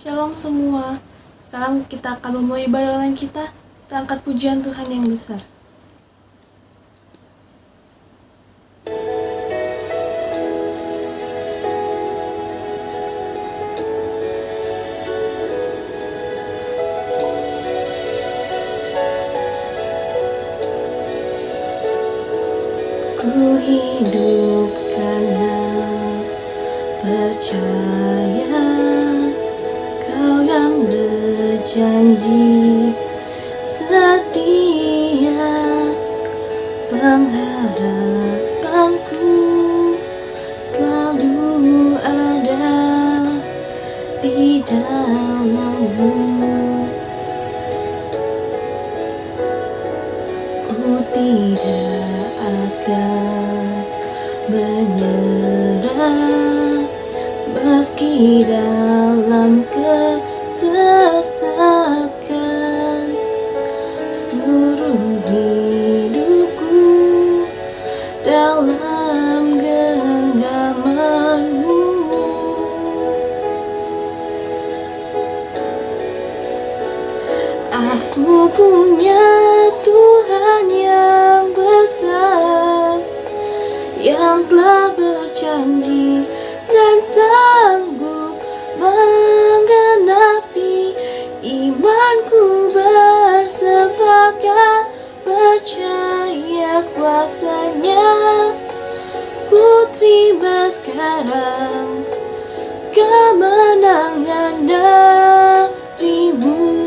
Shalom semua. Sekarang kita akan memulai ibadah online kita. Kita angkat pujian Tuhan yang besar. Ku hidup karena percaya Kau yang berjanji setia, pengharapanku selalu ada di dalam-Mu. Ku tidak akan menyerah meski dalam kesesakan. Seluruh hidupku dalam genggaman-Mu. Aku punya Tuhan yang besar, yang telah berjanji dan sanggup menggenapi. Imanku bersepakat percaya kuasa-Nya. Ku terima sekarang kemenangan dari-Mu.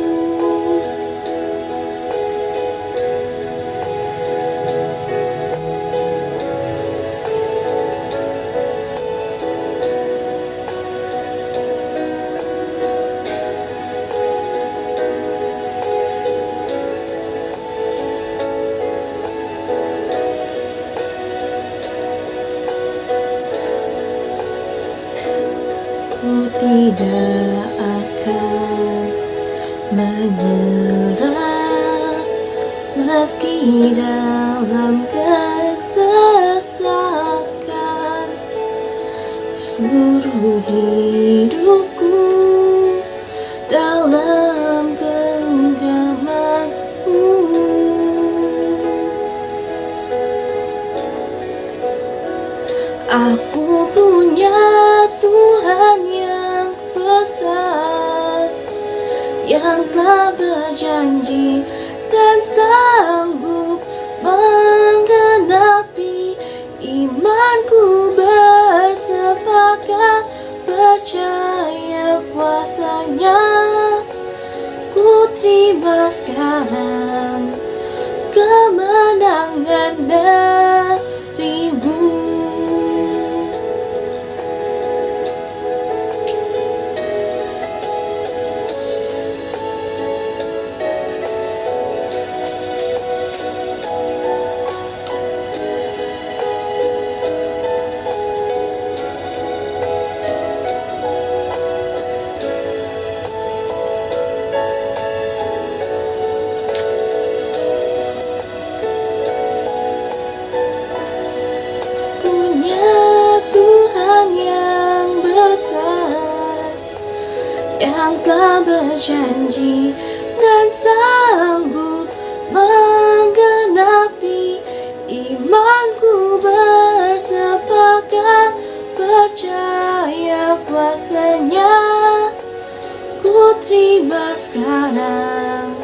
Ku tidak akan menyerah meski dalam kesesakan. Seluruh hidupku dalam genggaman-Mu. Aku punya Tuhan yang besar, yang telah berjanji dan sanggup menggenapi. Imanku bersepakat percaya kuasa-Nya. Ku terima sekarang kemenangan dari-Mu. Yang telah berjanji dan sanggup menggenapi. Imanku bersepakat percaya kuasa-Nya. Ku terima sekarang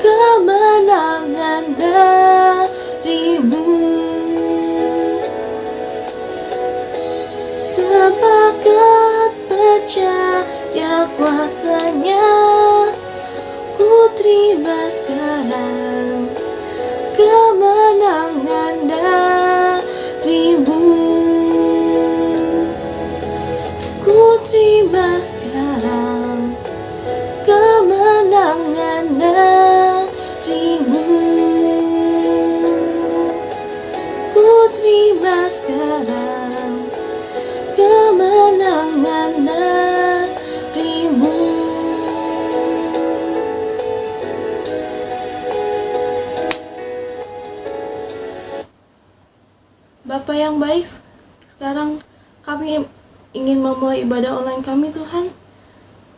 kemenangan dari-Mu. Sepakat percaya kuasa-Nya. Ku terima sekarang kemenangan dari-Mu. Ku terima sekarang kemenangan dari-Mu. Ku terima sekarang kemenangan dari-Mu. Bapa yang baik, sekarang kami ingin memulai ibadah online kami Tuhan.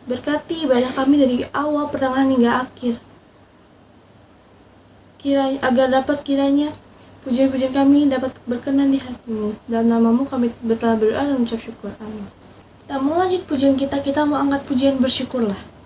Berkati ibadah kami dari awal, pertengahan hingga akhir. Agar dapat kiranya pujian-pujian kami dapat berkenan di hati-Mu. Dalam nama-Mu kami telah berdoa dan mengucap syukur. Amin. Kita mau lanjut pujian kita mau angkat pujian bersyukurlah.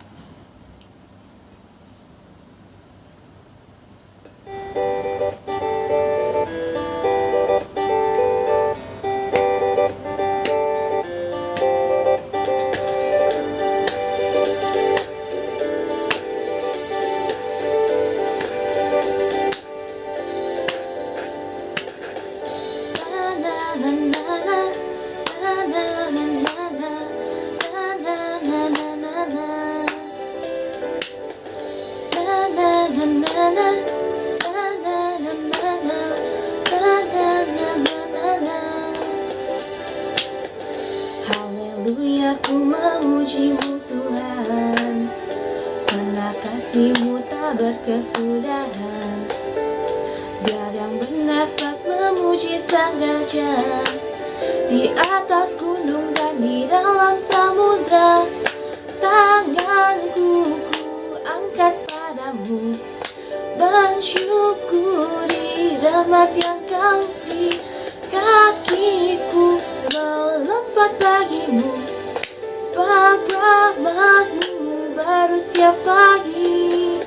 Haleluya, ku memuji-Mu Tuhan, karena kasih-Mu tak berkesudahan. Biar yang bernafas memuji Sang Raja, di atas gunung dan di dalam samudra. Tanganku ku angkat padamu, bersyukuri rahmat yang Kau beri. Kakiku melompat bagimu, sebab rahmat-Mu baru setiap pagi.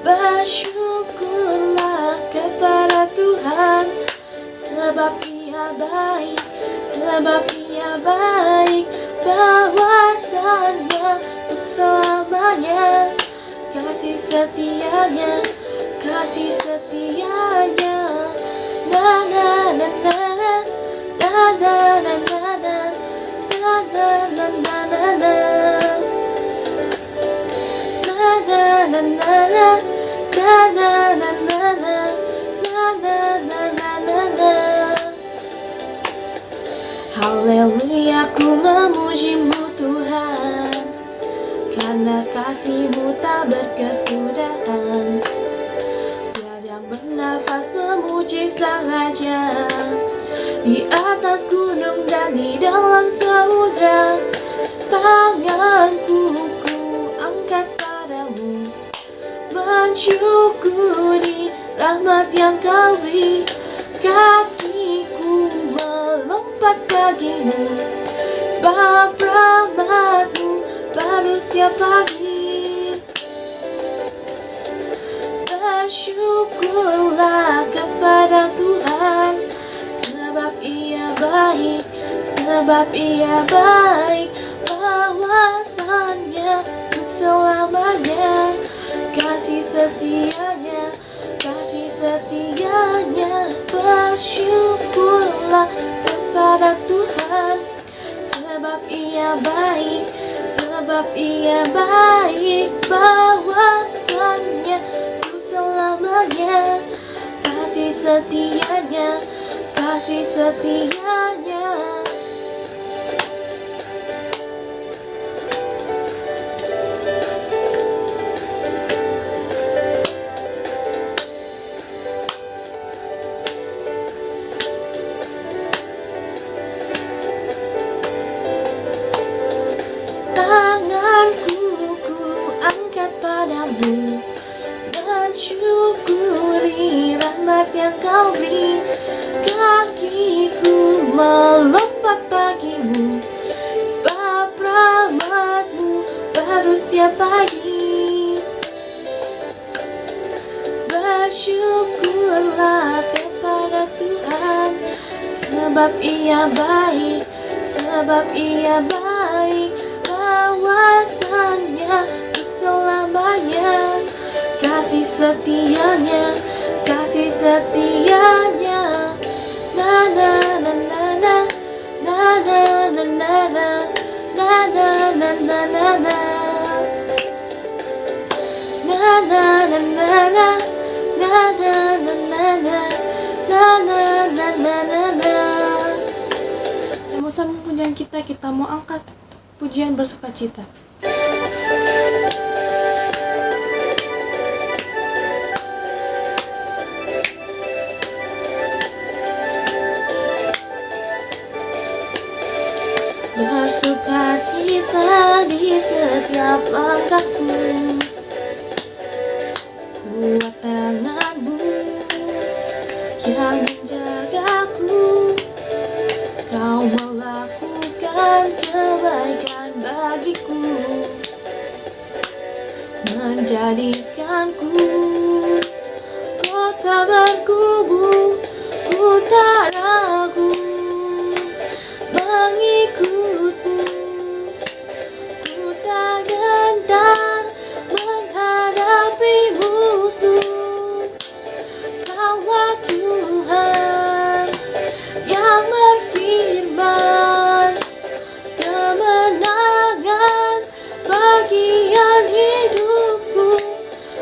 Bersyukurlah kepada Tuhan, sebab Ia baik, sebab Ia baik. Bahwasanya untuk selamanya, kasih setianya, kasih setianya. Na na na na na na na na na na na na na na na na na na na na. Haleluya, ku memuji-Mu Tuhan, karena kasih-Mu tak berkesudahan. Biar yang bernafas memuji Sang Raja, di atas gunung dan di dalam samudra. Tanganku ku angkat padamu, mensyukuri rahmat yang Kau beri. Kakiku melompat bagimu, sebab rahmat-Mu baru setiap pagi. Bersyukurlah kepada Tuhan, sebab Ia baik, sebab Ia baik. Bahwasanya untuk selamanya, kasih setianya, kasih setianya. Bersyukurlah kepada Tuhan, sebab Ia baik, sebab Ia baik. Bahwasanya untuk selamanya, kasih setianya, kasih setianya. Tanganku ku angkat padamu, mensyukuri rahmat yang Kau beri. Kakiku melompat bagimu, sebab rahmat-Mu baru setiap pagi. Bersyukurlah kepada Tuhan, sebab Ia baik, sebab Ia baik. Bahwasanya untuk selamanya, kasih setianya, kasih setianya. Na na na na na na na na na na na na na na na na na na na Mau sambung pujian kita mau angkat pujian bersukacita. Bersukacita cinta di setiap langkahku. Kuat tanganmu yang menjagaku. Kau melakukan kebaikan bagiku, menjadikanku kota berkubu. Ku tak ragu mengikutmu, ku tak gentar menghadapi musuh. Kaulah Tuhan yang berfirman, kemenangan bagian hidupku,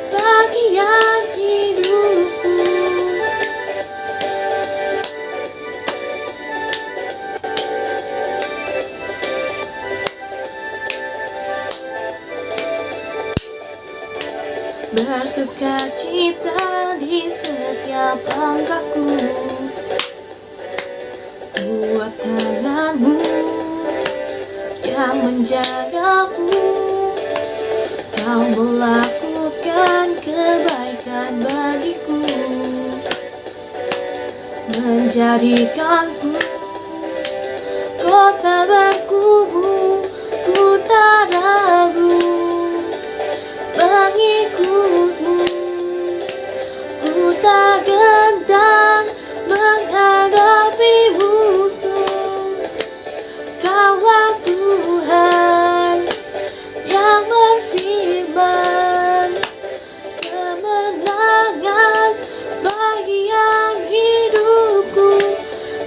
bagian hidupku. Bersukacita di setiap langkahku. Kuat tanganmu yang menjagaku. Kau melakukan kebaikan bagiku, menjadikanku kota berkubu. Ku tak ragu mengikutmu, ku tak gentar menghadapi musuh. Kaulah Tuhan yang berfirman, kemenangan bagian hidupku,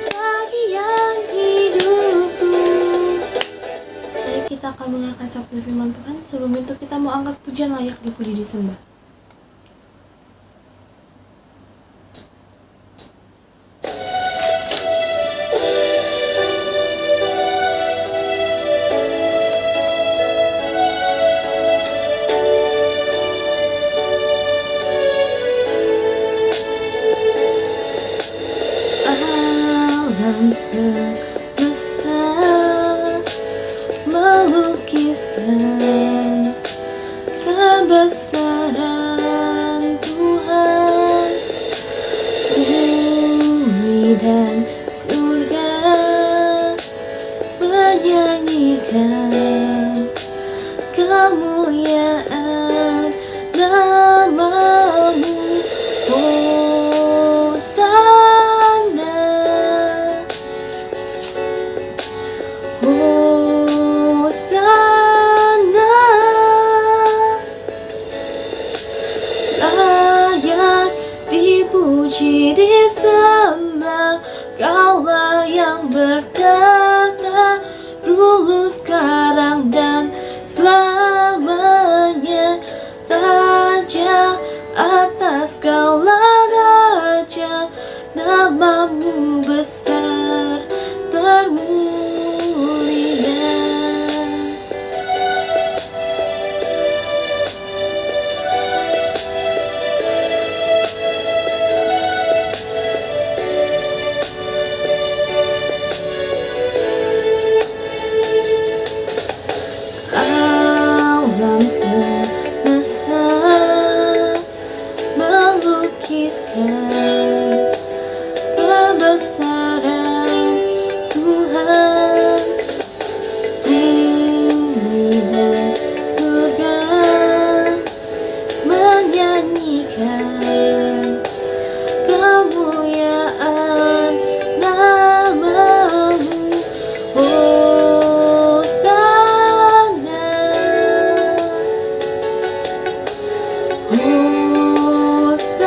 bagian hidupku. Tadi kita akan mendengarkan sabda firman Tuhan. Sebelum itu kita mau angkat pujian layak dipuji disembah. Alam semesta melukiskan kebesaran Tuhan. Bumi dan surga menyanyikan kemuliaan namamu. Hosana, Hosana. Layak dipuji disembah, Kaulah yang bertata dulu, sekarang dan selamanya. Raja atas segala raja, namamu besar termulia. Alam semesta melukiskan kebesaran Tuhan. Bumi dan surga menyanyikan kemuliaan namamu. Hosana, Hosana.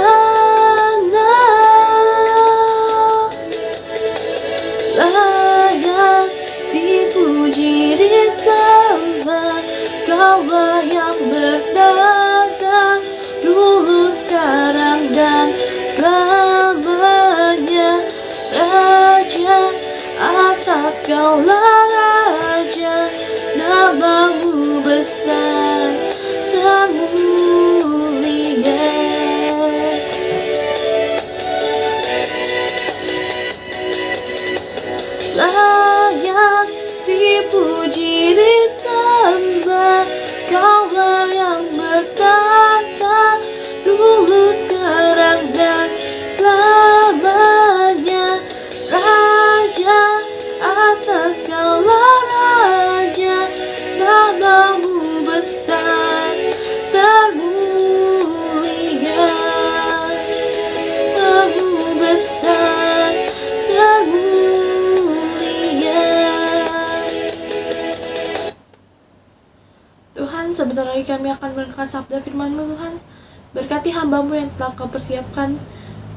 Layak dipuji disembah, Kaulah yang bertata dulu, sekarang dan selamanya. Raja atas segala raja, namamu besar termulia. Layak dipuji disembah, Tuhan, sebentar lagi kami akan mendengarkan sabda firman-Mu Tuhan. Berkati hamba-Mu yang telah Kau persiapkan,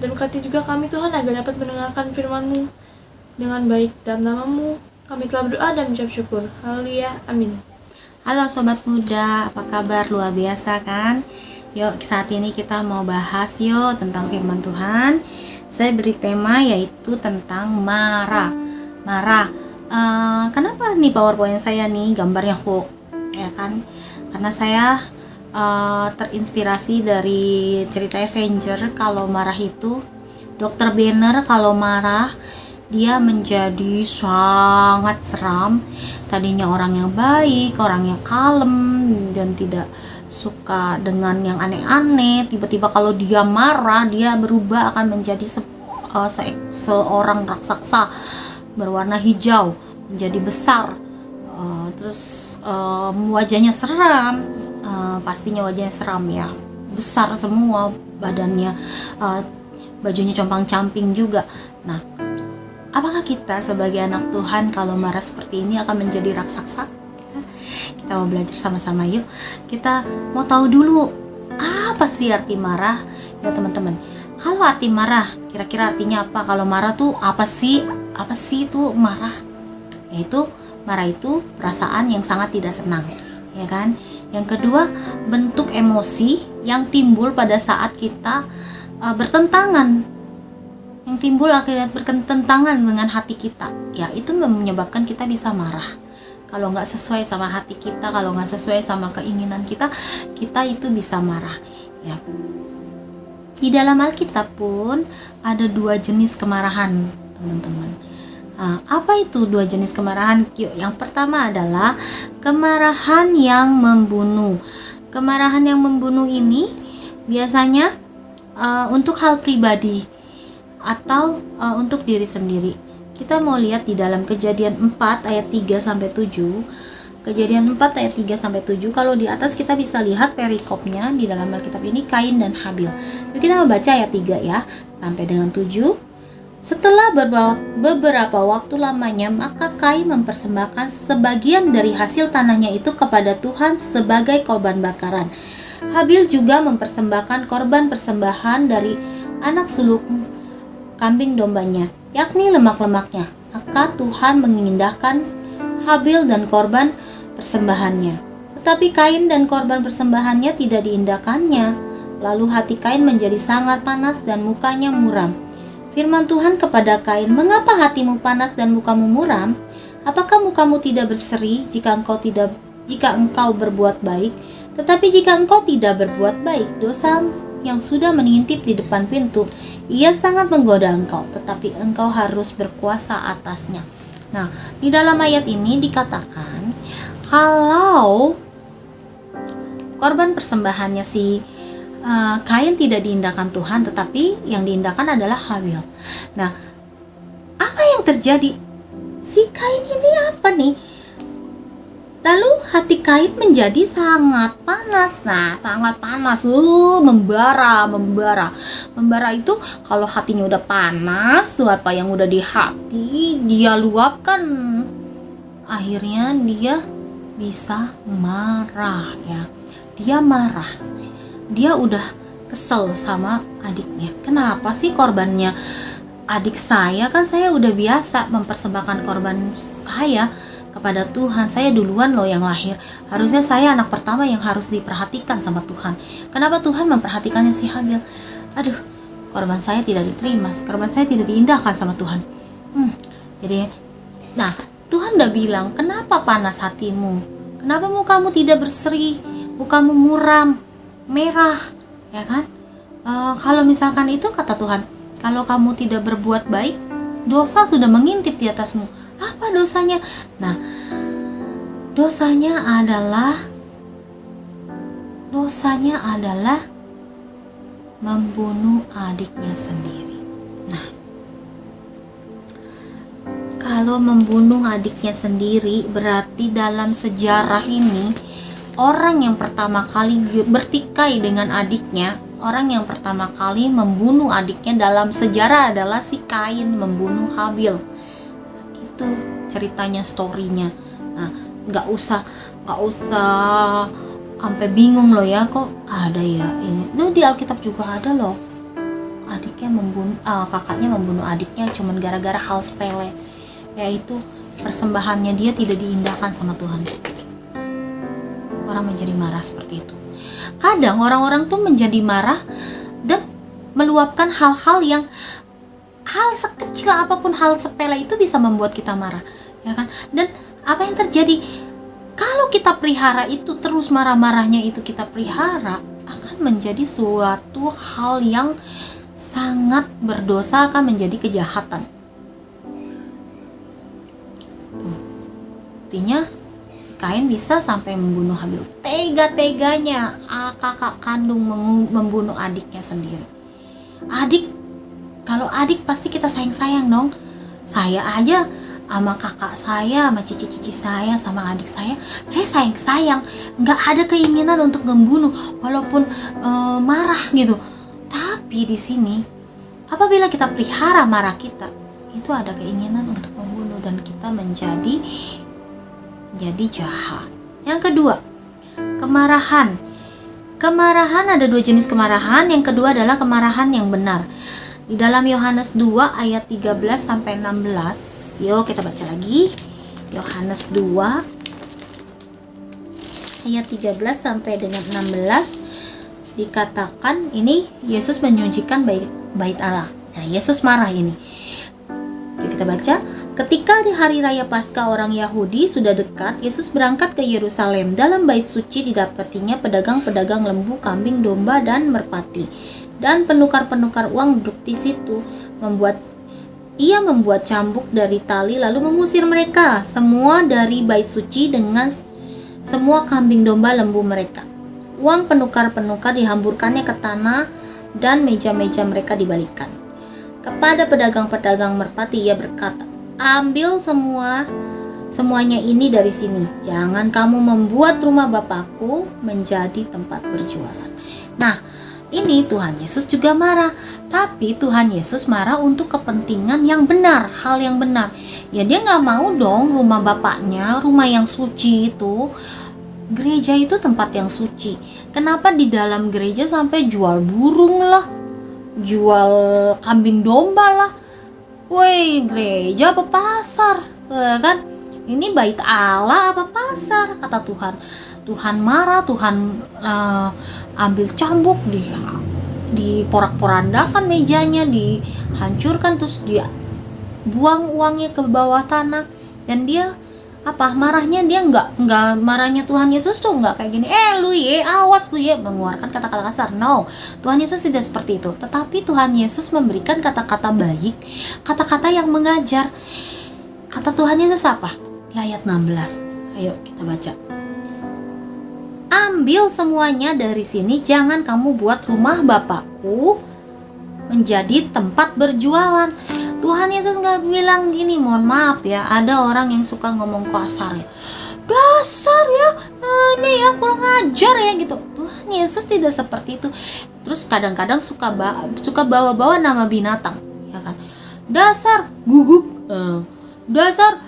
dan berkati juga kami Tuhan agar dapat mendengarkan firman-Mu dengan baik. Dalam nama-Mu kami telah berdoa dan mengucap syukur. Haleluya, amin. Halo Sobat Muda, apa kabar? Luar biasa kan? Yuk, saat ini kita mau bahas tentang firman Tuhan. Saya beri tema yaitu tentang marah. Kenapa nih PowerPoint saya nih gambarnya hook, ya kan? Karena saya terinspirasi dari cerita Avenger. Kalau marah itu, Dr. Banner kalau marah dia menjadi sangat seram. Tadinya orang yang baik, orang yang kalem dan tidak suka dengan yang aneh-aneh. Tiba-tiba kalau dia marah, dia berubah akan menjadi seorang raksasa berwarna hijau, menjadi besar. Terus wajahnya seram, pastinya wajahnya seram ya, besar semua badannya, bajunya compang-camping juga. Nah, apakah kita sebagai anak Tuhan kalau marah seperti ini akan menjadi raksasa? Kita mau belajar sama-sama yuk. Kita mau tahu dulu apa sih arti marah ya teman-teman. Kalau arti marah, kira-kira artinya apa? Kalau marah tuh apa sih? Apa sih itu marah? Yaitu marah itu perasaan yang sangat tidak senang, ya kan? Yang kedua, bentuk emosi yang timbul pada saat kita bertentangan, yang timbul akibat bertentangan dengan hati kita, ya itu menyebabkan kita bisa marah. Kalau nggak sesuai sama hati kita, kalau nggak sesuai sama keinginan kita, kita itu bisa marah, ya. Di dalam Alkitab pun ada 2 jenis kemarahan, teman-teman. Apa itu 2 jenis kemarahan? Yang pertama adalah kemarahan yang membunuh. Kemarahan yang membunuh ini biasanya untuk hal pribadi atau untuk diri sendiri. Kita mau lihat di dalam Kejadian 4 ayat 3-7. Kejadian 4 ayat 3-7. Kalau di atas kita bisa lihat perikopnya di dalam Alkitab ini, Kain dan Habil. Yuk kita membaca ayat 3 ya sampai dengan 7. Setelah beberapa waktu lamanya, maka Kain mempersembahkan sebagian dari hasil tanahnya itu kepada Tuhan sebagai korban bakaran. Habil juga mempersembahkan korban persembahan dari anak sulung kambing dombanya, yakni lemak-lemaknya. Maka Tuhan mengindahkan Habil dan korban persembahannya. Tetapi Kain dan korban persembahannya tidak diindahkannya. Lalu hati Kain menjadi sangat panas dan mukanya muram. Firman Tuhan kepada Kain, "Mengapa hatimu panas dan mukamu muram? Apakah mukamu tidak berseri jika engkau berbuat baik? Tetapi jika engkau tidak berbuat baik, dosa yang sudah mengintip di depan pintu, ia sangat menggoda engkau, tetapi engkau harus berkuasa atasnya." Nah, di dalam ayat ini dikatakan kalau korban persembahannya si Kain tidak diindahkan Tuhan, tetapi yang diindahkan adalah Habil. Nah, apa yang terjadi? Si Kain ini apa nih? Lalu hati Kain menjadi sangat panas. Nah, sangat panas, membara. Membara itu kalau hatinya udah panas, apa yang udah di hati dia luapkan. Akhirnya dia bisa marah ya. Dia marah. Dia udah kesel sama adiknya. Kenapa sih korbannya adik saya? Kan saya udah biasa mempersembahkan korban saya kepada Tuhan. Saya duluan loh yang lahir. Harusnya saya anak pertama yang harus diperhatikan sama Tuhan. Kenapa Tuhan memperhatikannya si Habil? Aduh, korban saya tidak diterima. Korban saya tidak diindahkan sama Tuhan. Jadi, nah Tuhan udah bilang, kenapa panas hatimu? Kenapa mukamu tidak berseri? Mukamu muram, merah, ya kan? Kalau misalkan itu kata Tuhan, kalau kamu tidak berbuat baik, dosa sudah mengintip di atasmu. Apa dosanya? Nah, dosanya adalah membunuh adiknya sendiri. Nah, kalau membunuh adiknya sendiri berarti dalam sejarah ini orang yang pertama kali bertikai dengan adiknya, orang yang pertama kali membunuh adiknya dalam sejarah adalah si Kain membunuh Habil. Itu ceritanya, storynya. Nah, nggak usah sampai bingung loh ya, kok ada ya ini. Nah, di Alkitab juga ada loh. Kakaknya membunuh adiknya cuman gara-gara hal sepele, yaitu persembahannya dia tidak diindahkan sama Tuhan. Orang menjadi marah seperti itu. Kadang orang-orang tuh menjadi marah dan meluapkan hal-hal yang hal sekecil apapun, hal sepele itu bisa membuat kita marah, ya kan? Dan apa yang terjadi kalau kita pelihara itu, terus marah-marahnya itu kita pelihara, akan menjadi suatu hal yang sangat berdosa, akan menjadi kejahatan. Tuh. Artinya Kain bisa sampai membunuh Habil. Tega-teganya kakak kandung membunuh adiknya sendiri. Kalau adik pasti kita sayang-sayang dong. Saya aja sama kakak saya, sama cici-cici saya, sama adik saya sayang-sayang. Nggak ada keinginan untuk membunuh, walaupun marah gitu. Tapi di sini, apabila kita pelihara marah kita, itu ada keinginan untuk membunuh dan kita menjadi jahat. Yang kedua, kemarahan. Kemarahan ada dua jenis kemarahan. Yang kedua adalah kemarahan yang benar. Di dalam Yohanes 2 ayat 13 sampai 16. Yuk kita baca lagi. Yohanes 2 ayat 13 sampai dengan 16. Dikatakan ini Yesus menyucikan bait Allah. Nah, Yesus marah ini. Yuk kita baca. Ketika di hari raya Paskah orang Yahudi sudah dekat, Yesus berangkat ke Yerusalem. Dalam bait suci didapatinya pedagang-pedagang lembu, kambing, domba, dan merpati. Dan penukar-penukar uang duduk di situ. Ia membuat cambuk dari tali lalu mengusir mereka semua dari bait suci dengan semua kambing, domba, lembu mereka. Uang penukar-penukar dihamburkannya ke tanah dan meja-meja mereka dibalikan. Kepada pedagang-pedagang merpati ia berkata, "Ambil semuanya ini dari sini. Jangan kamu membuat rumah Bapakku menjadi tempat berjualan." Nah, ini Tuhan Yesus juga marah. Tapi Tuhan Yesus marah untuk kepentingan yang benar, hal yang benar. Ya dia gak mau dong rumah Bapaknya, rumah yang suci itu. Gereja itu tempat yang suci. Kenapa di dalam gereja sampai jual burung lah, jual kambing domba lah? Woi, gereja apa pasar? Kan? Ini bait Allah apa pasar? Kata Tuhan. Tuhan marah, Tuhan ambil cambuk, di porak-porandakan mejanya, dihancurkan, terus dia buang uangnya ke bawah tanah. Dan dia marahnya dia nggak marahnya Tuhan Yesus tuh nggak kayak gini, lu ye, awas lu ye, mengeluarkan kata-kata kasar. No, Tuhan Yesus tidak seperti itu. Tetapi Tuhan Yesus memberikan kata-kata baik, kata-kata yang mengajar. Kata Tuhan Yesus apa? Di ayat 16. Ayo kita baca. Ambil semuanya dari sini, jangan kamu buat rumah Bapakku menjadi tempat berjualan. Tuhan Yesus gak bilang gini, mohon maaf ya, ada orang yang suka ngomong kasar ya, dasar ya, ini ya kurang ajar ya gitu. Tuhan Yesus tidak seperti itu. Terus kadang-kadang suka bawa-bawa nama binatang, ya kan? Dasar guguk, dasar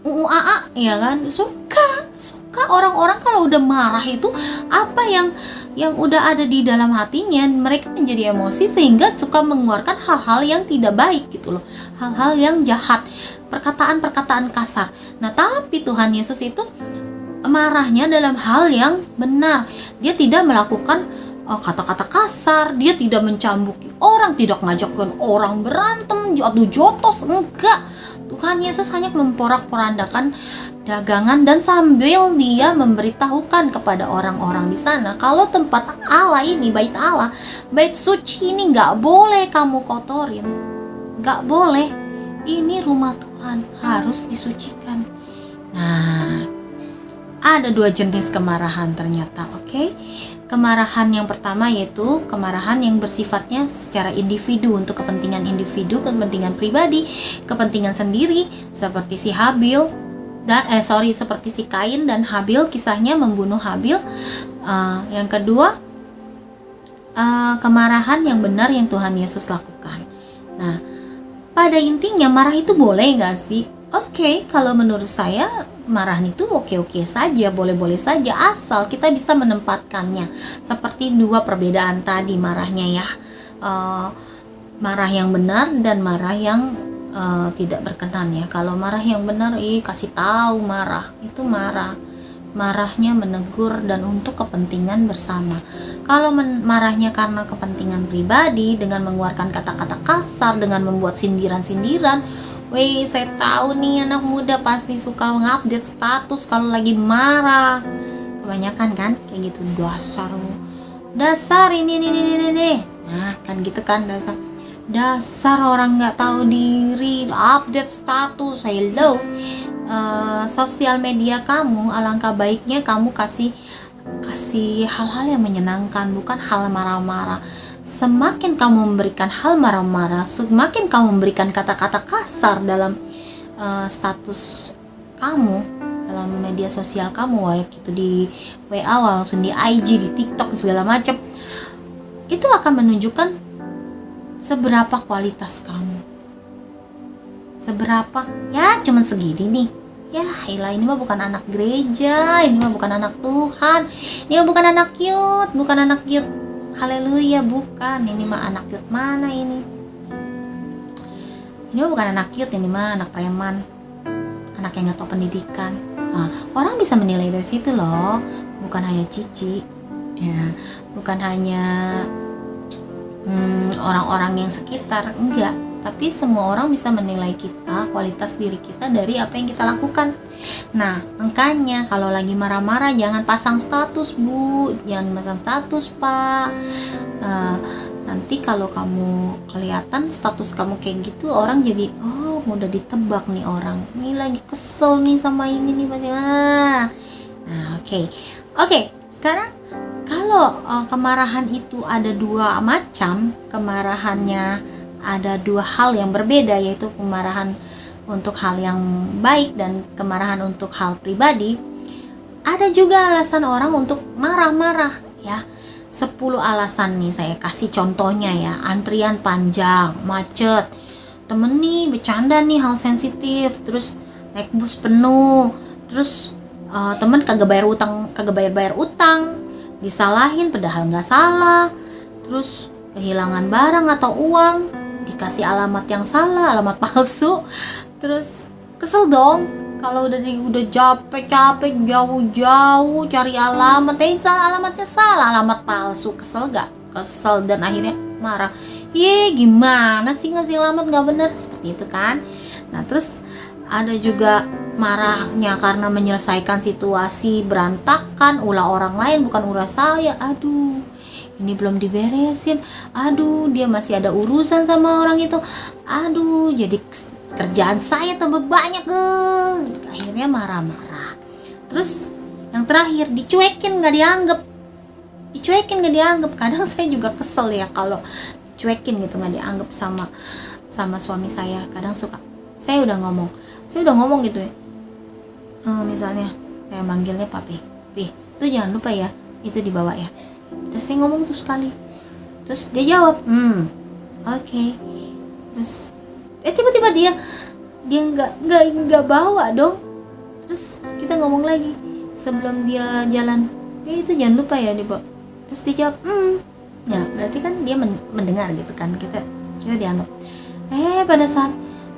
UAA, ya kan? Suka orang-orang kalau udah marah itu apa yang udah ada di dalam hatinya, mereka menjadi emosi sehingga suka mengeluarkan hal-hal yang tidak baik gitu loh, hal-hal yang jahat, perkataan-perkataan kasar. Nah, tapi Tuhan Yesus itu marahnya dalam hal yang benar. Dia tidak melakukan kata-kata kasar, dia tidak mencambuki orang, tidak ngajakin orang berantem, adu jotos, enggak. Tuhan Yesus hanya memporak-porandakan dagangan dan sambil dia memberitahukan kepada orang-orang di sana kalau tempat Allah ini, bait Allah, bait suci ini nggak boleh kamu kotorin, nggak boleh. Ini rumah Tuhan, harus disucikan. Nah, ada dua jenis kemarahan ternyata, oke? Kemarahan yang pertama yaitu kemarahan yang bersifatnya secara individu, untuk kepentingan individu, kepentingan pribadi, kepentingan sendiri, seperti si seperti si Kain dan Habil, kisahnya membunuh Habil. Yang kedua, kemarahan yang benar yang Tuhan Yesus lakukan. Nah, pada intinya marah itu boleh gak sih? Oke, kalau menurut saya kemarahan itu oke-oke saja, boleh-boleh saja, asal kita bisa menempatkannya. Seperti dua perbedaan tadi marahnya ya. Eh, Marah yang benar dan marah yang tidak berkenan ya. Kalau marah yang benar, kasih tahu marah, itu marah. Marahnya menegur dan untuk kepentingan bersama. Kalau marahnya karena kepentingan pribadi dengan mengeluarkan kata-kata kasar, dengan membuat sindiran-sindiran, saya tahu nih anak muda pasti suka mengupdate status kalau lagi marah. Kebanyakan kan kayak gitu, dasar ini. Nah, kan gitu kan, dasar orang nggak tahu diri, update status. Hello, sosial media kamu, alangkah baiknya kamu kasih hal-hal yang menyenangkan, bukan hal marah-marah. Semakin kamu memberikan hal marah-marah, semakin kamu memberikan kata-kata kasar dalam status kamu, dalam media sosial kamu, kayak gitu di WA, walaupun di IG, di TikTok, segala macam, itu akan menunjukkan seberapa kualitas kamu, seberapa, ya cuman segini nih, ya ilah, ini mah bukan anak gereja, ini mah bukan anak Tuhan, ini mah bukan anak cute, haleluya, bukan, ini mah anak cute mana ini mah bukan anak cute, ini mah anak preman, anak yang gak tahu pendidikan. Nah, orang bisa menilai dari situ loh, bukan hanya Cici ya, bukan hanya orang-orang yang sekitar, enggak, tapi semua orang bisa menilai kita, kualitas diri kita dari apa yang kita lakukan. Nah, makanya kalau lagi marah-marah jangan pasang status, Bu, jangan pasang status, Pak. Nanti kalau kamu kelihatan status kamu kayak gitu, orang jadi mudah ditebak nih orang, ini lagi kesel nih sama ini nih pasti. Nah, oke, sekarang kalau kemarahan itu ada dua macam, kemarahannya ada dua hal yang berbeda, yaitu kemarahan untuk hal yang baik dan kemarahan untuk hal pribadi. Ada juga alasan orang untuk marah-marah ya. 10 alasan nih saya kasih contohnya ya. Antrian panjang, macet, temen nih bercanda nih hal sensitif, terus naik bus penuh, terus temen kagak bayar utang, disalahin padahal nggak salah, terus kehilangan barang atau uang, dikasih alamat yang salah, alamat palsu, terus kesel dong kalau udah capek jauh-jauh cari alamat, alamatnya salah, alamat palsu, kesel dan akhirnya marah. Gimana sih ngasih alamat nggak bener, seperti itu kan. Nah, terus ada juga marahnya karena menyelesaikan situasi berantakan, ulah orang lain bukan ulah saya. Aduh, ini belum diberesin, aduh dia masih ada urusan sama orang itu, aduh jadi kerjaan saya tambah banyak, akhirnya marah-marah. Terus yang terakhir, dicuekin nggak dianggap. Kadang saya juga kesel ya kalau cuekin gitu, nggak dianggap sama suami saya. Kadang saya udah ngomong gitu ya, misalnya saya manggilnya papi, itu jangan lupa ya, itu dibawa ya. Udah saya ngomong tuh sekali, terus dia jawab oke. Terus tiba-tiba dia nggak bawa dong. Terus kita ngomong lagi sebelum dia jalan, itu jangan lupa ya dibawa. Terus dia jawab ya, berarti kan dia mendengar gitu kan, kita dianggap. Pada saat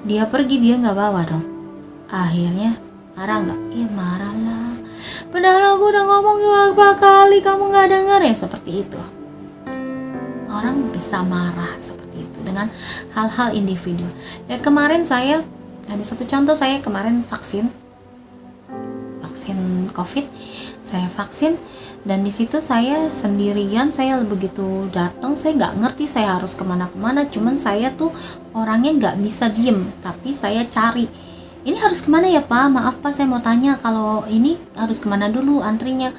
dia pergi dia nggak bawa dong. Akhirnya marah nggak? Iya marah lah, padahal aku udah ngomong berapa kali kamu nggak dengar ya. Seperti itu orang bisa marah seperti itu dengan hal-hal individu ya. Kemarin saya ada satu contoh, saya kemarin vaksin COVID, saya vaksin, dan di situ saya sendirian, saya begitu datang saya nggak ngerti saya harus kemana-kemana, cuman saya tuh orangnya nggak bisa diem, tapi saya cari ini harus kemana ya Pak, maaf Pak saya mau tanya kalau ini harus kemana dulu antrinya.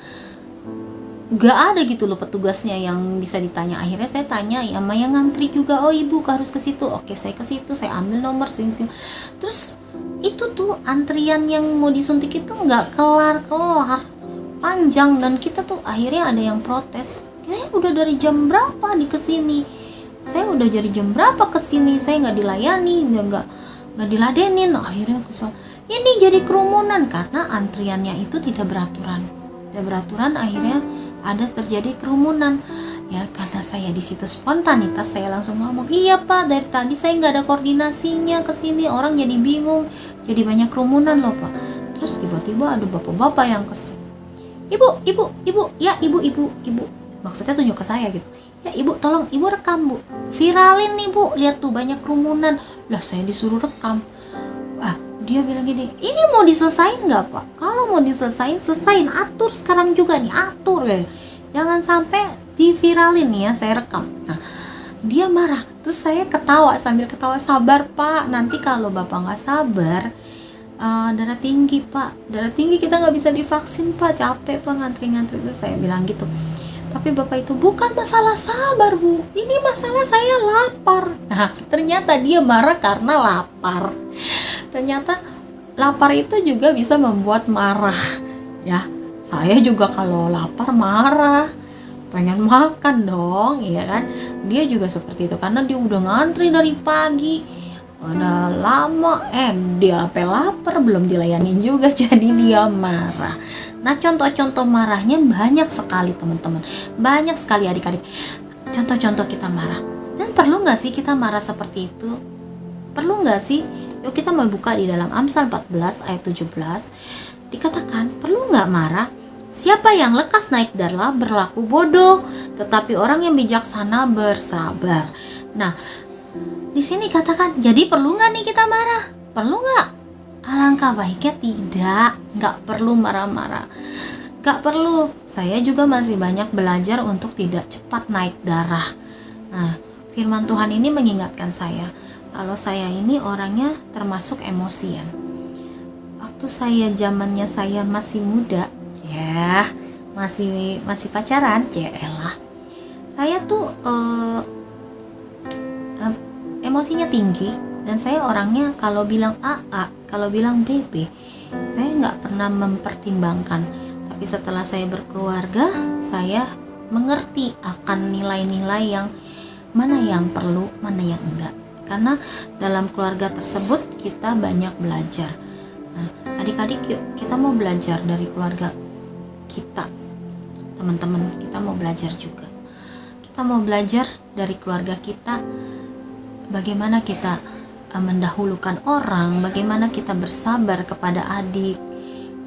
Gak ada gitu loh petugasnya yang bisa ditanya. Akhirnya saya tanya sama yang ngantri juga, oh ibu harus ke situ. Oke, saya ke situ, saya ambil nomor. Terus itu tuh antrian yang mau disuntik itu nggak kelar, panjang, dan kita tuh akhirnya ada yang protes. Udah dari jam berapa di kesini? Saya udah dari jam berapa kesini? Saya nggak dilayani, nggak diladenin. Akhirnya kesel. Ini jadi kerumunan karena antriannya itu tidak beraturan. Akhirnya ada terjadi kerumunan. Ya karena saya di situ spontanitas, saya langsung ngomong, iya Pak, dari tadi saya nggak ada koordinasinya ke sini, orang jadi bingung, jadi banyak kerumunan loh Pak. Terus tiba-tiba ada bapak-bapak yang kesel. Ibu, ya ibu, maksudnya tunjuk ke saya gitu. Ya ibu, tolong ibu rekam Bu, viralin nih Bu, lihat tuh banyak kerumunan. Lah saya disuruh rekam. Dia bilang gini, ini mau diselesain nggak Pak? Kalau mau diselesain, selesain, atur sekarang juga nih, atur ya. Jangan sampai diviralin nih ya, saya rekam. Nah, dia marah. Terus saya ketawa, sambil ketawa, sabar Pak, nanti kalau Bapak nggak sabar, darah tinggi Pak, darah tinggi kita nggak bisa divaksin Pak, capek Pak ngantri-ngantri. Terus saya bilang gitu. Tapi Bapak itu, bukan masalah sabar Bu, ini masalah saya lapar. Nah, ternyata dia marah karena lapar. Ternyata lapar itu juga bisa membuat marah. Ya, saya juga kalau lapar marah, pengen makan dong, ya kan? Dia juga seperti itu karena dia udah ngantri dari pagi, udah lama, dia apa lapar belum dilayanin juga, jadi dia marah. Nah, contoh-contoh marahnya banyak sekali teman-teman, banyak sekali adik-adik. Contoh-contoh kita marah. Dan perlu nggak sih kita marah seperti itu? Perlu nggak sih? Yuk kita mau buka di dalam Amsal 14 ayat 17. Dikatakan, perlu nggak marah? Siapa yang lekas naik darlah berlaku bodoh, tetapi orang yang bijaksana bersabar. Nah, di sini katakan, jadi perlu nggak nih kita marah? Perlu nggak? Alangkah baiknya tidak, nggak perlu marah-marah. Nggak perlu. Saya juga masih banyak belajar untuk tidak cepat naik darah. Nah, firman Tuhan ini mengingatkan saya, kalau saya ini orangnya termasuk emosian. Waktu zamannya saya masih muda, ya masih pacaran, elah. Saya tuh emosinya tinggi, dan saya orangnya kalau bilang A, kalau bilang B, saya nggak pernah mempertimbangkan. Tapi setelah saya berkeluarga, saya mengerti akan nilai-nilai yang mana yang perlu, mana yang enggak. Karena dalam keluarga tersebut kita banyak belajar. Nah, adik-adik yuk kita mau belajar dari keluarga kita. Teman-teman, kita mau belajar juga. Kita mau belajar dari keluarga kita, bagaimana kita mendahulukan orang, bagaimana kita bersabar kepada adik,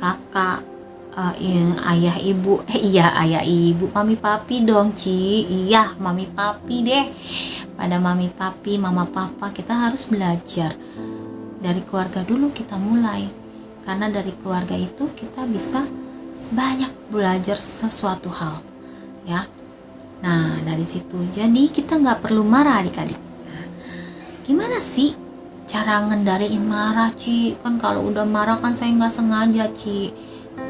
kakak, ayah ibu, ayah ibu, mami papi dong Ci, iya mami papi deh. Pada mami papi, mama papa, kita harus belajar dari keluarga dulu, kita mulai, karena dari keluarga itu kita bisa banyak belajar sesuatu hal, ya. Nah, dari situ jadi kita nggak perlu marah adik-adik. Nah, gimana sih cara ngendaliin marah Ci? Kan kalau udah marah kan saya nggak sengaja Ci,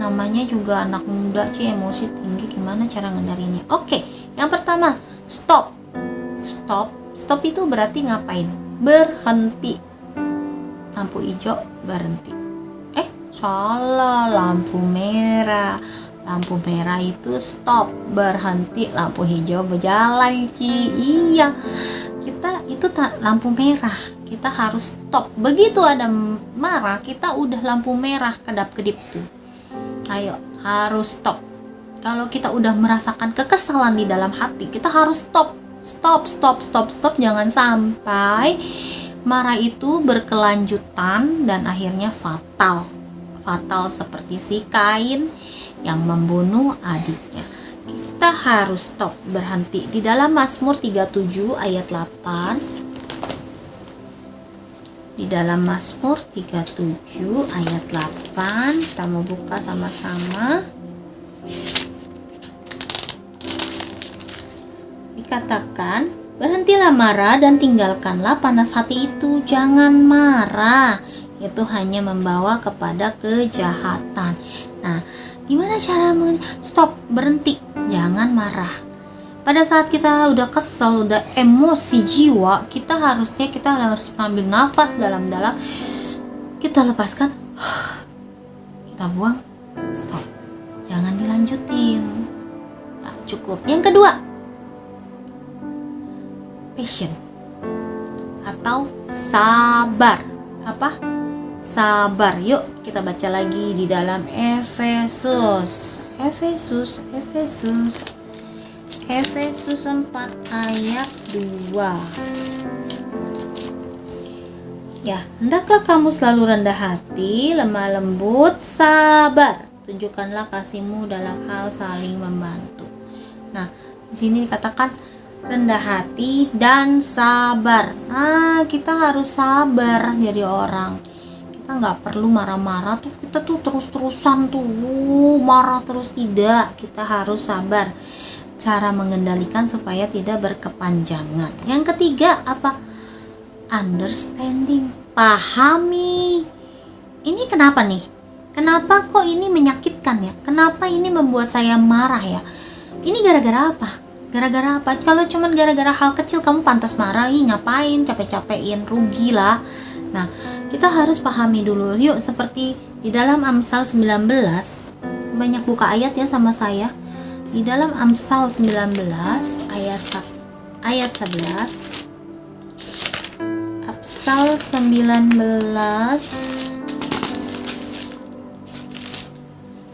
namanya juga anak muda Ci, emosi tinggi, gimana cara ngendaliinnya? Oke, yang pertama, stop itu berarti ngapain? Berhenti. Lampu hijau berhenti. Salah, lampu merah itu stop, berhenti. Lampu hijau berjalan Ci. Iya, kita itu lampu merah, kita harus stop. Begitu ada marah, kita udah lampu merah kedap-kedip tuh, ayo harus stop. Kalau kita udah merasakan kekesalan di dalam hati, kita harus stop. Jangan sampai marah itu berkelanjutan dan akhirnya fatal seperti si Kain yang membunuh adiknya. Kita harus stop, berhenti. Di dalam Mazmur 37 ayat 8, di dalam Mazmur 37 ayat 8, kita mau buka sama-sama. Dikatakan, berhentilah marah dan tinggalkanlah panas hati itu. Jangan marah, itu hanya membawa kepada kejahatan. Nah, gimana cara stop, berhenti, jangan marah. Pada saat kita udah kesel, udah emosi jiwa, kita harus ambil nafas dalam-dalam, kita lepaskan, kita buang, stop, jangan dilanjutin. Nah, cukup. Yang kedua, passion atau sabar. apa? Sabar. Yuk kita baca lagi di dalam Efesus 4 ayat 2. Ya, hendaklah kamu selalu rendah hati, lemah lembut, sabar. Tunjukkanlah kasihmu dalam hal saling membantu. Nah, di sini dikatakan rendah hati dan sabar. Nah, kita harus sabar jadi orang. Kita nggak perlu marah-marah tuh, kita tuh terus-terusan tuh marah terus, tidak. Kita harus sabar. Cara mengendalikan supaya tidak berkepanjangan. Yang ketiga apa? Understanding, pahami. Ini kenapa nih? Kenapa kok ini menyakitkan ya? Kenapa ini membuat saya marah ya? Ini gara-gara apa? Gara-gara apa? Kalau cuman gara-gara hal kecil kamu pantas marah, ngapain capek-capekin, rugi lah. Nah, kita harus pahami dulu. Yuk, seperti di dalam Amsal 19, banyak buka ayat ya sama saya. Di dalam Amsal 19 ayat 11. Amsal 19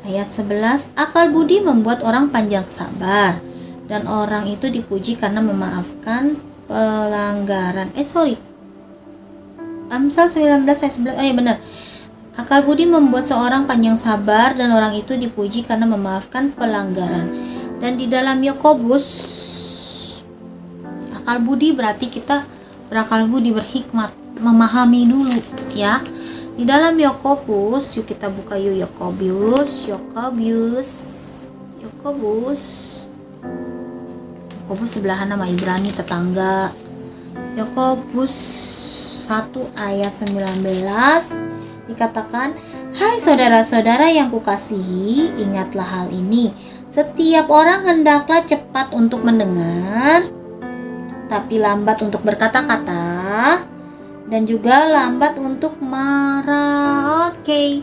ayat 11, akal budi membuat orang panjang sabar, dan orang itu dipuji karena memaafkan pelanggaran. Amsal 19 ayat 11. Oh iya benar. Akal budi membuat seorang panjang sabar, dan orang itu dipuji karena memaafkan pelanggaran. Dan di dalam Yakobus, akal budi berarti kita berakal budi, berhikmat, memahami dulu ya. Di dalam Yakobus, yuk kita buka yuk Yakobus sebelahan sama Ibrani, tetangga. Yakobus 1 ayat 19 dikatakan, hai saudara-saudara yang kukasihi, ingatlah hal ini. Setiap orang hendaklah cepat untuk mendengar, tapi lambat untuk berkata-kata, dan juga lambat untuk marah. Oke.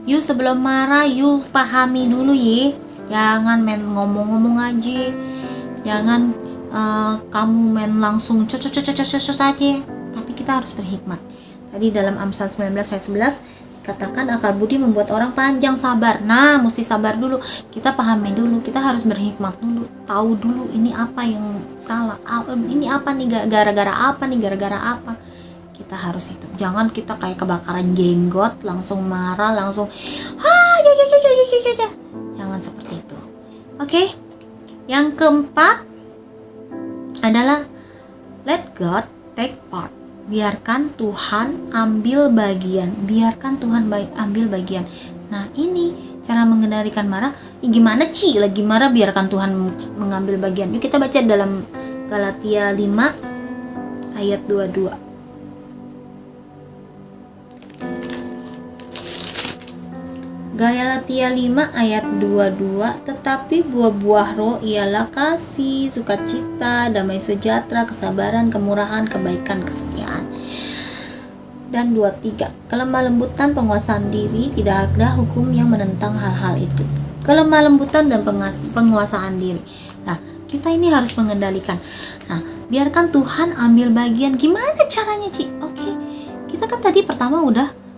Yuk sebelum marah, yuk pahami dulu ya. Jangan main ngomong-ngomong aja. Jangan kamu main langsung cocok aja. Tapi kita harus berhikmat. Tadi dalam Amsal 19 ayat 11 katakan akal budi membuat orang panjang sabar. Nah, mesti sabar dulu. Kita pahami dulu, kita harus berhikmat dulu. Tahu dulu ini apa yang salah. Ini apa nih, gara-gara apa nih, gara-gara apa. Kita harus itu. Jangan kita kayak kebakaran jenggot, langsung marah, langsung ya. Jangan seperti itu. Oke. Yang keempat adalah let God take part. Biarkan Tuhan ambil bagian. Ambil bagian. Nah, ini cara mengendalikan marah. Gimana Ci? Lagi marah biarkan Tuhan mengambil bagian. Yuk kita baca dalam Galatia 5 ayat 22. Galatia 5 ayat 22, tetapi buah-buah roh ialah kasih, sukacita, damai sejahtera, kesabaran, kemurahan, kebaikan, kesetiaan. Dan 23, kelemah lembutan, penguasaan diri, tidak ada hukum yang menentang hal-hal itu. Kelemah lembutan dan penguasaan diri. Nah, kita ini harus mengendalikan. Nah, biarkan Tuhan ambil bagian. Gimana caranya, Ci? Oke. Kita kan tadi pertama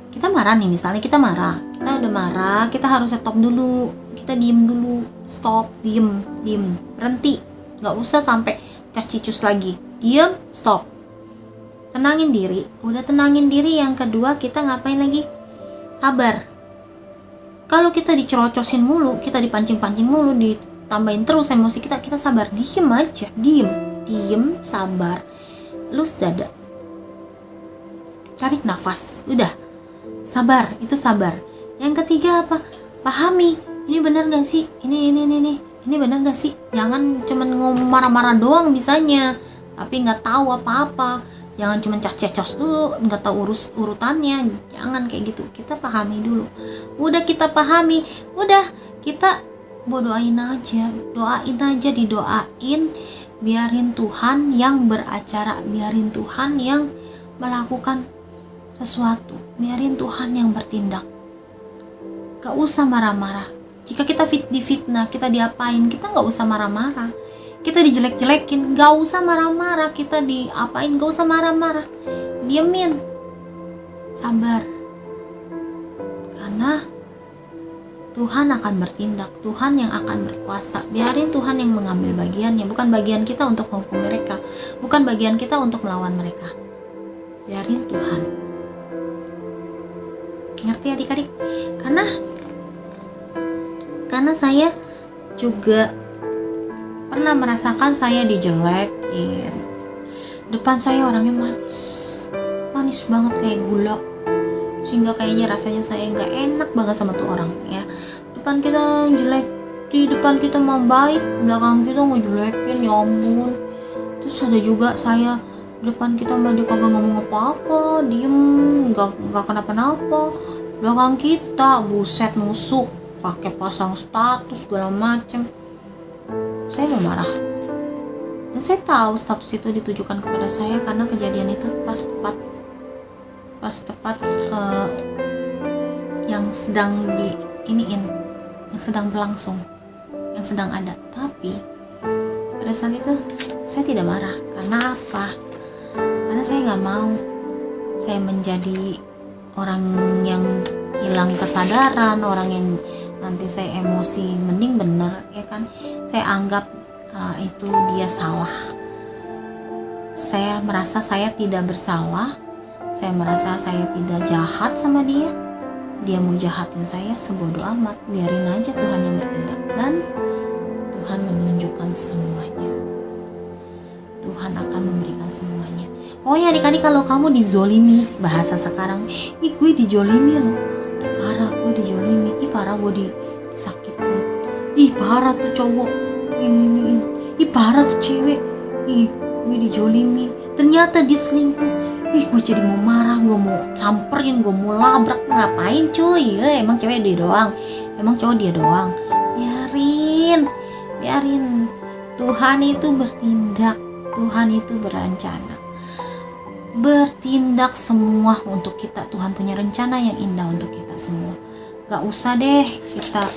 kita marah nih, misalnya kita udah marah, kita harus stop dulu, kita diem dulu, stop, diem, berhenti, nggak usah sampai cicus lagi, diem, stop, tenangin diri. Udah tenangin diri, yang kedua kita ngapain lagi? Sabar. Kalau kita dicerocosin mulu, kita dipancing-pancing mulu, ditambahin terus emosi kita sabar, diem aja, diem, sabar, elus dada, tarik nafas, udah. Sabar, itu sabar. Yang ketiga apa? Pahami. Ini benar gak sih? Ini benar gak sih? Jangan cuman ngomong marah-marah doang bisanya, tapi nggak tahu apa-apa. Jangan cuman cecos dulu, nggak tahu urutannya. Jangan kayak gitu. Kita pahami dulu. Udah kita pahami, udah kita doain aja, didoain. Biarin Tuhan yang beracara, biarin Tuhan yang melakukan sesuatu, biarin Tuhan yang bertindak. Gak usah marah-marah. Jika kita difitnah, kita diapain, kita gak usah marah-marah. Kita dijelek-jelekin, gak usah marah-marah. Kita diapain, gak usah marah-marah. Diemin. sabar. Karena Tuhan akan bertindak, Tuhan yang akan berkuasa. Biarin Tuhan yang mengambil bagiannya, bukan bagian kita untuk menghukum mereka, bukan bagian kita untuk melawan mereka. Biarin Tuhan. Ngerti adik-adik? Karena saya juga pernah merasakan saya dijelekin. Depan saya orangnya manis banget kayak gula, sehingga kayaknya rasanya saya nggak enak banget sama tuh orang ya. Depan kita jelek, di depan kita mau baik, belakang kita ngejelekin, ya ampun. Terus ada juga saya depan kita mah dia kagak ngomong apa-apa, diem, nggak kenapa-napa. Belakang kita buset nusuk, pakai pasang status segala macem. Saya mau marah. Dan saya tahu status itu ditujukan kepada saya karena kejadian itu pas tepat yang sedang yang sedang berlangsung, yang sedang ada. Tapi pada saat itu saya tidak marah. Karena apa? Karena saya nggak mau saya menjadi orang yang hilang kesadaran, orang yang nanti saya emosi. Mending bener ya kan, saya anggap itu dia salah. Saya merasa saya tidak bersalah, saya merasa saya tidak jahat sama dia. Dia mau jahatin saya, sebodoh amat, biarin aja Tuhan yang bertindak. Dan Tuhan menunjukkan semuanya, Tuhan akan memberikan semuanya. Pokoknya adik-adik, kalau kamu dizolimi, bahasa sekarang, gue dijolimi loh, parah gue dijolimi, parah gue disakitin, parah tuh cowok, ini, parah tuh cewek, gue dijolimi, ternyata dia selingkuh. Gue jadi mau marah, gue mau samperin, gue mau labrak. Ngapain cuy? Emang cewek dia doang? Emang cowok dia doang? Biarin. Tuhan itu bertindak, Tuhan itu berencana, bertindak semua untuk kita. Tuhan punya rencana yang indah untuk kita semua. Gak usah deh kita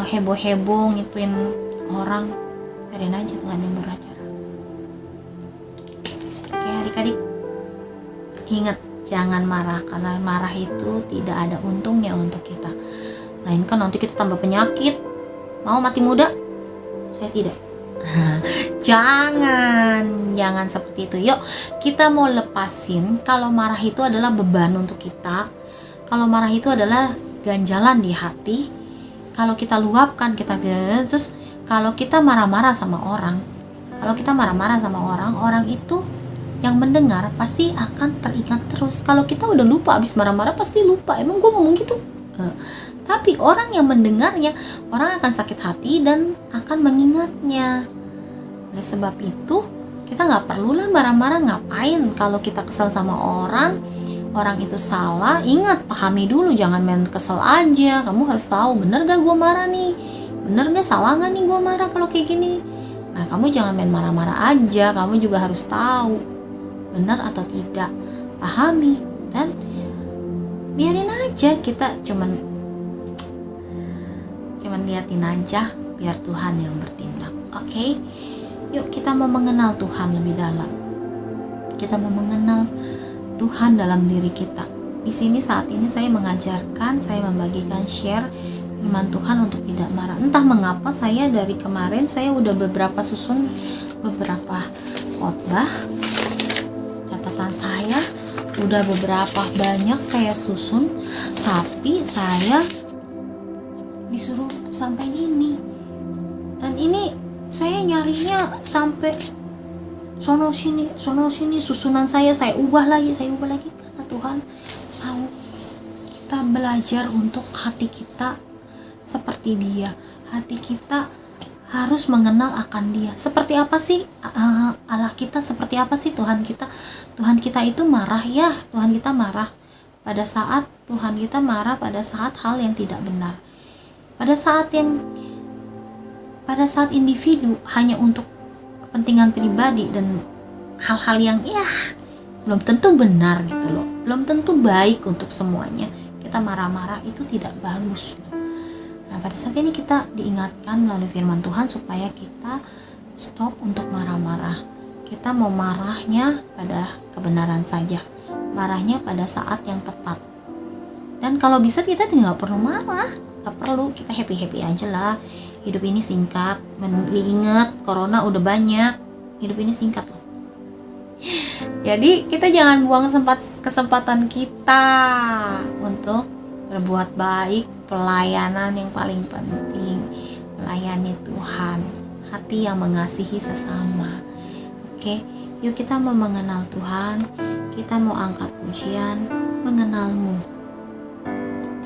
heboh-heboh ngituin orang. Biarin aja Tuhan yang beracara. Oke adik-adik, ingat jangan marah, karena marah itu tidak ada untungnya untuk kita. Melainkan nanti kita tambah penyakit. Mau mati muda? Saya tidak. Jangan seperti itu. Yuk kita mau lepasin kalau marah itu adalah beban untuk kita. Kalau marah itu adalah ganjalan di hati. Kalau kita luapkan, terus kalau kita marah-marah sama orang, orang itu yang mendengar pasti akan teringat terus. Kalau kita udah lupa, abis marah-marah pasti lupa. Emang gue ngomong gitu? Tapi orang yang mendengarnya, orang akan sakit hati dan akan mengingatnya. Oleh sebab itu, kita gak perlulah marah-marah. Ngapain? Kalau kita kesel sama orang itu salah, ingat, pahami dulu. Jangan main kesel aja. Kamu harus tahu, bener gak gue marah nih? Bener gak, salah gak nih gue marah kalau kayak gini? Nah, kamu jangan main marah-marah aja. Kamu juga harus tahu benar atau tidak, pahami, dan biarin aja. Kita cuman liatin aja, biar Tuhan yang bertindak. Oke? Yuk kita mau mengenal Tuhan lebih dalam. Kita mau mengenal Tuhan dalam diri kita. Di sini saat ini saya mengajarkan, saya membagikan share firman Tuhan untuk tidak marah. Entah mengapa saya dari kemarin saya udah susun beberapa khotbah. Catatan saya udah beberapa banyak saya susun, tapi saya disuruh sampai ini. Dan ini saya nyarinya sampai sono sini susunan saya ubah lagi karena Tuhan mau kita belajar untuk hati kita seperti Dia. Hati kita harus mengenal akan Dia. Seperti apa sih Allah kita, seperti apa sih Tuhan kita? Tuhan kita itu marah ya. Tuhan kita marah pada saat hal yang tidak benar. Pada saat individu hanya untuk kepentingan pribadi dan hal-hal yang belum tentu benar gitu loh, belum tentu baik untuk semuanya. Kita marah-marah itu tidak bagus. Nah, pada saat ini kita diingatkan melalui firman Tuhan supaya kita stop untuk marah-marah. Kita mau marahnya pada kebenaran saja. marahnya pada saat yang tepat. Dan kalau bisa kita tidak perlu marah, gak perlu, kita happy-happy aja lah. Hidup ini singkat, ingat corona udah banyak, hidup ini singkat loh. Jadi kita jangan buang kesempatan kita untuk berbuat baik, pelayanan yang paling penting, melayani Tuhan, hati yang mengasihi sesama. Oke, yuk kita mau mengenal Tuhan, kita mau angkat pujian, mengenalmu.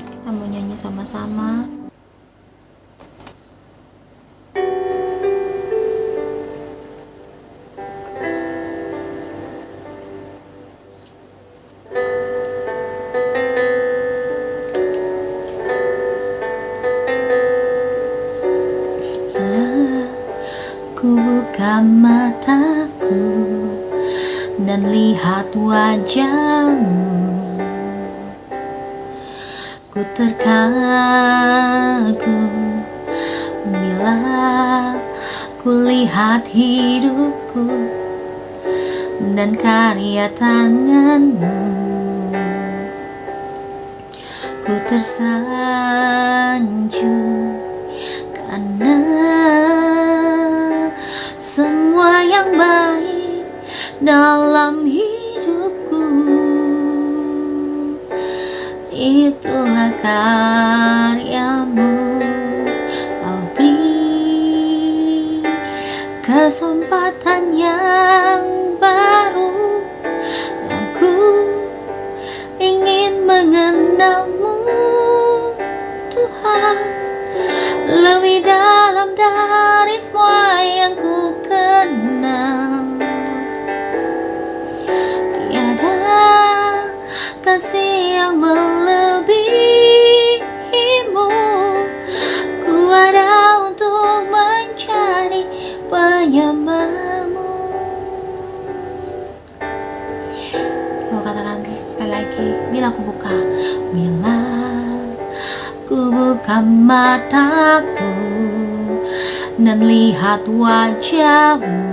Kita mau nyanyi sama-sama. Ku buka mataku dan lihat wajahmu, ku terkagum bila ku lihat hidupku dan karya tanganmu. Ku tersanjung karena semua yang baik dalam hidupku, itulah karyamu. Kau beri kesempatan yang baru, dan ku ingin mengenalmu Tuhan lebih dalam dari semua yang ku kenal. Tiada kasih yang melebihimu, ku ada untuk mencari penyembahmu. Aku katakan sekali lagi, bila ku buka mataku dan lihat wajahmu,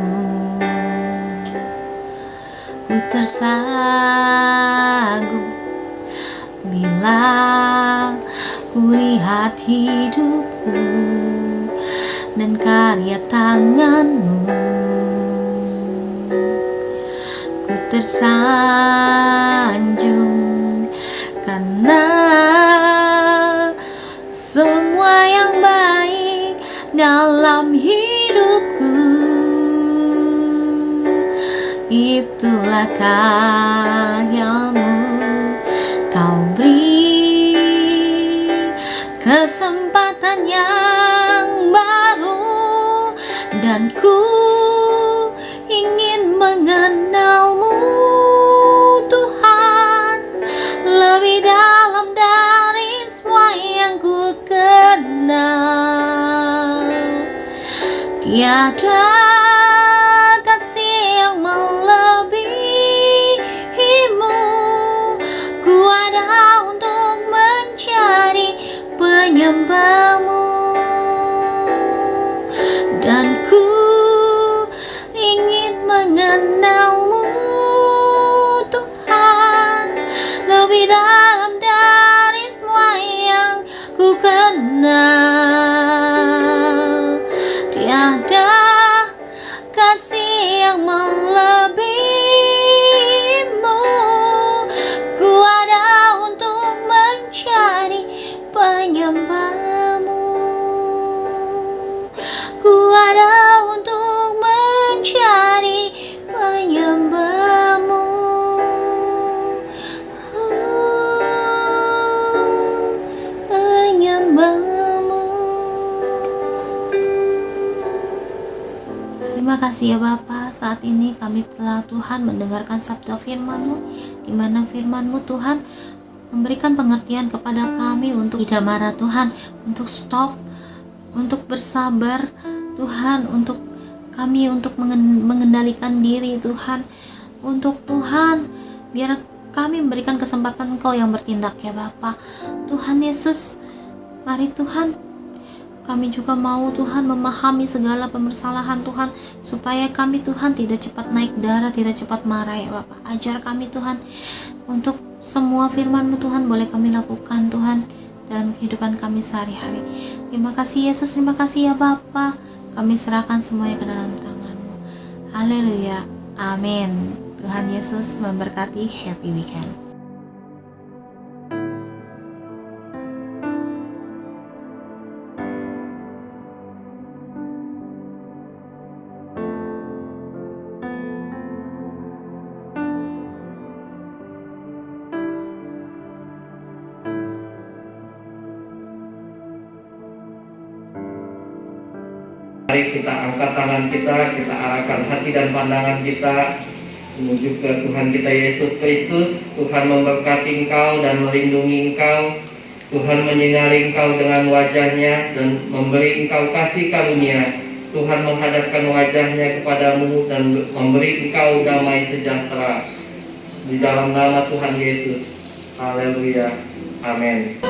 ku tersagum bila ku lihat hidupku dan karya tanganmu. Ku tersanjung karena semua yang baik dalam hidupku, itulah karyamu. Kau beri kesempatan yang baru, dan ku ingin mengenalmu Tuhan lebih dalam dari semua yang ku kenal. Tiada kasih yang melebihimu, ku ada untuk mencari penyembahmu, dan ku ingin mengenalmu Tuhan lebih dalam dari semua yang ku kenal. Tiada kasih yang melebihimu, ku ada untuk mencari penyembahmu, ku ada untuk mencari penyembahmu, penyembahmu. Terima kasih ya Bapa, saat ini kami telah Tuhan mendengarkan sabda firman-Mu, di mana firman-Mu Tuhan memberikan pengertian kepada kami untuk tidak marah Tuhan, untuk stop, untuk bersabar Tuhan, untuk kami untuk mengendalikan diri Tuhan, untuk Tuhan biar kami memberikan kesempatan Engkau yang bertindak ya Bapa. Tuhan Yesus, mari Tuhan Kami juga mau Tuhan memahami segala permasalahan Tuhan, supaya kami Tuhan tidak cepat naik darah, tidak cepat marah ya Bapak. Ajar kami Tuhan untuk semua firman-Mu Tuhan boleh kami lakukan Tuhan dalam kehidupan kami sehari-hari. Terima kasih Yesus, terima kasih ya Bapa. Kami serahkan semuanya ke dalam tangan-Mu. Haleluya, amin. Tuhan Yesus memberkati. Happy weekend. Mari kita angkat tangan kita arahkan hati dan pandangan kita menuju ke Tuhan kita Yesus Kristus. Tuhan memberkati engkau dan melindungi engkau. Tuhan menyinari engkau dengan wajahnya dan memberi engkau kasih karunia. Tuhan menghadapkan wajahnya kepadamu dan memberi engkau damai sejahtera. Di dalam nama Tuhan Yesus. Haleluya. Amin.